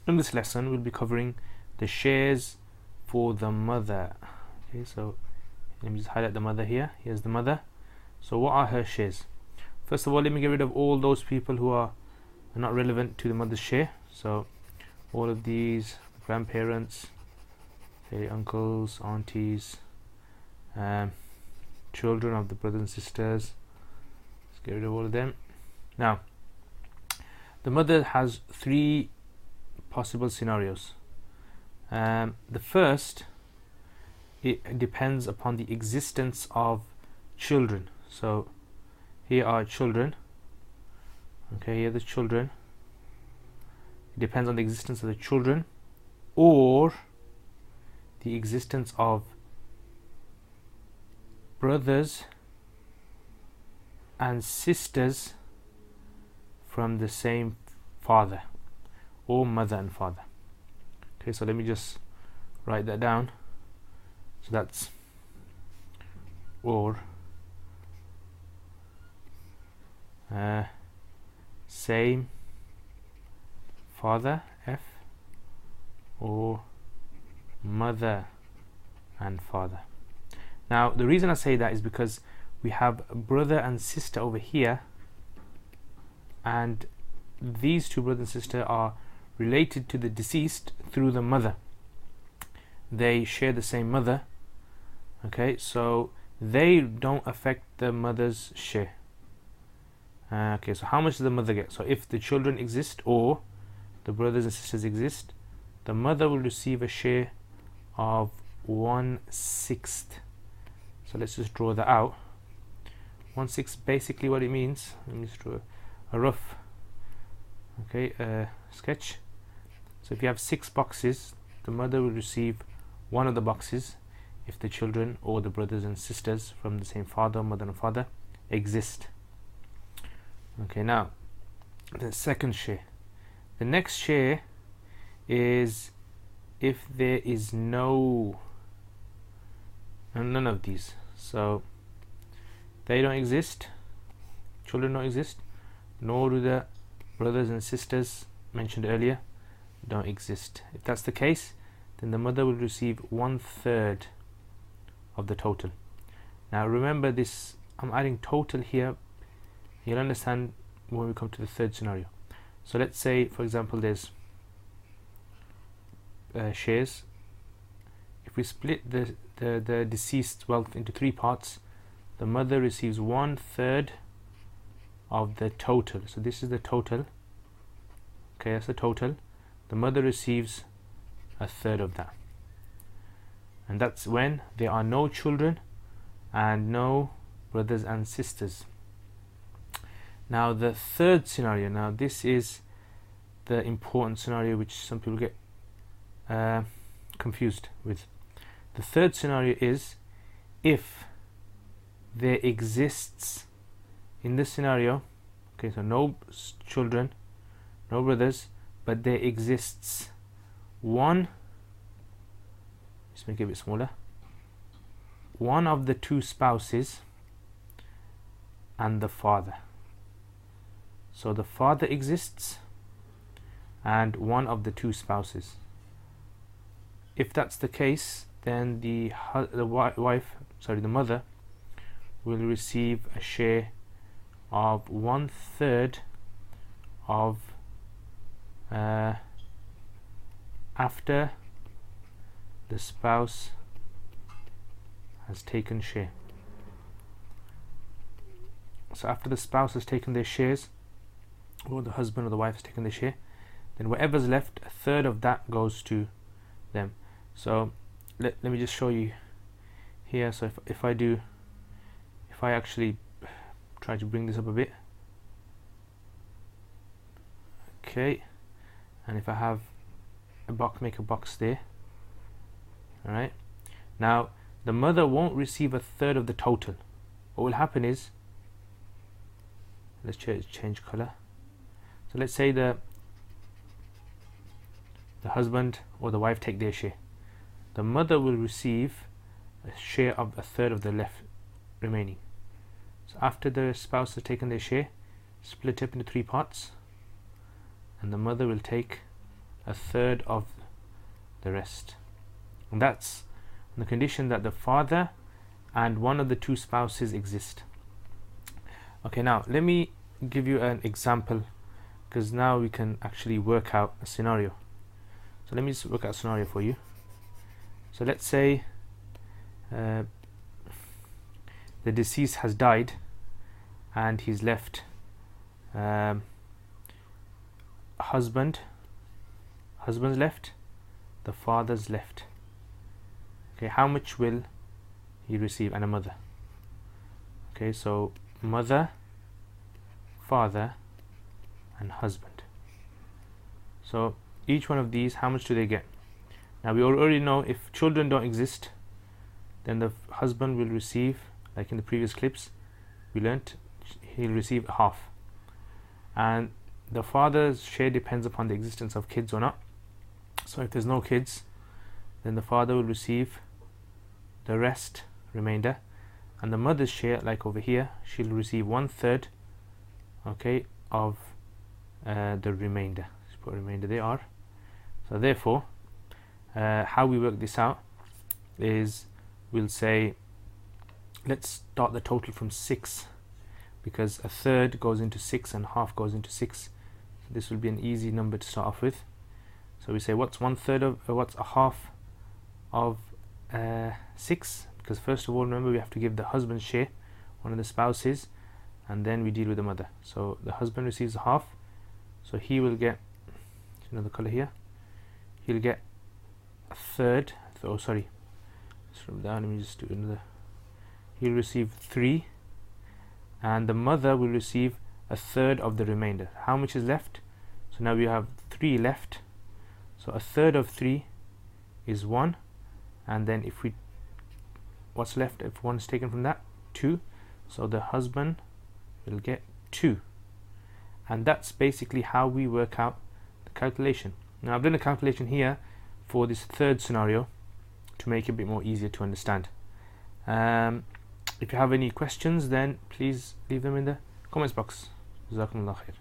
In this lesson we'll be covering the shares for the mother. Okay, so let me just highlight the mother here. Here's the mother. So what are her shares? First of all, let me get rid of all those people who are not relevant to the mother's share. So all of these grandparents, okay, uncles, aunties, children of the brothers and sisters. Let's get rid of all of them. Now, the mother has three possible scenarios. The first, it depends upon the existence of children. So here are children. Okay, here are the children. It depends on the existence of the children or the existence of brothers and sisters from the same father or mother and father. Okay, so let me just write that down. So that's or same father, F, or mother and father. Now the reason I say that is because we have brother and sister over here, and these two brothers and sister are related to the deceased through the mother. They share the same mother. Okay, so they don't affect the mother's share. Okay, so how much does the mother get? So if the children exist or the brothers and sisters exist, the mother will receive a share of 1/6. So let's just draw that out. 1/6 basically what it means. Let me just draw a rough sketch. So if you have 6 boxes, the mother will receive one of the boxes if the children or the brothers and sisters from the same father, mother and father exist. Okay, now the second share. The next share is if there is none of these. So they don't exist, children don't exist, nor do the brothers and sisters mentioned earlier don't exist. If that's the case, then the mother will receive 1/3 of the total. Now remember this, I'm adding total here. You'll understand when we come to the third scenario. So let's say, for example, there's shares. If we split the deceased wealth into 3 parts, the mother receives 1/3 of the total. So this is the total. Okay, that's the total. The mother receives 1/3 of that. And that's when there are no children and no brothers and sisters. Now the third scenario, now this is the important scenario which some people get confused with. The third scenario is if there exists in this scenario, okay, so no children, no brothers, but there exists one, let's make it a bit smaller, one of the 2 spouses and the father. So the father exists and one of the 2 spouses. If that's the case, then the mother will receive a share of 1/3 of after the spouse has taken share. So after the spouse has taken their shares, or the husband or the wife has taken their share, then whatever's left, 1/3 of that goes to them. So let me just show you here. So if I actually try to bring this up a bit, okay, and if I have a box, make a box there. All right, now the mother won't receive 1/3 of the total. What will happen is, let's change color. So let's say the husband or the wife take their share. The mother will receive a share of 1/3 of the left remaining. So after the spouse has taken their share, split up into 3 parts, and the mother will take a third of the rest. And that's on the condition that the father and one of the two spouses exist. Okay, now let me give you an example, because now we can actually work out a scenario. So let me just work out a scenario for you. So let's say the deceased has died and he's left husband's left, the father's left. Okay, how much will he receive? And a mother. Okay, so mother, father and husband. So each one of these, how much do they get? Now we already know if children don't exist, then the husband will receive, like in the previous clips we learnt, he'll receive half, and the father's share depends upon the existence of kids or not. So if there's no kids, then the father will receive the rest, remainder, and the mother's share, like over here, she'll receive 1/3, okay, of the remainder. Let's put remainder there. So therefore, how we work this out is we'll say, let's start the total from 6, because a third goes into 6 and half goes into 6. So this will be an easy number to start off with. So we say, what's 1/3 of what's a half of 6? Because first of all, remember, we have to give the husband's share, one of the spouses, and then we deal with the mother. So the husband receives a half, so he will get another color here. He'll get a third. Oh, sorry. From down, let me just do another. He'll receive 3, and the mother will receive a third of the remainder. How much is left? So now we have 3 left. So a third of 3 is 1, and then if we, what's left if 1 is taken from that? 2. So the husband will get 2, and that's basically how we work out the calculation. Now I've done a calculation here for this third scenario to make it a bit more easier to understand. If you have any questions, then please leave them in the comments box. Jazakumullah khair.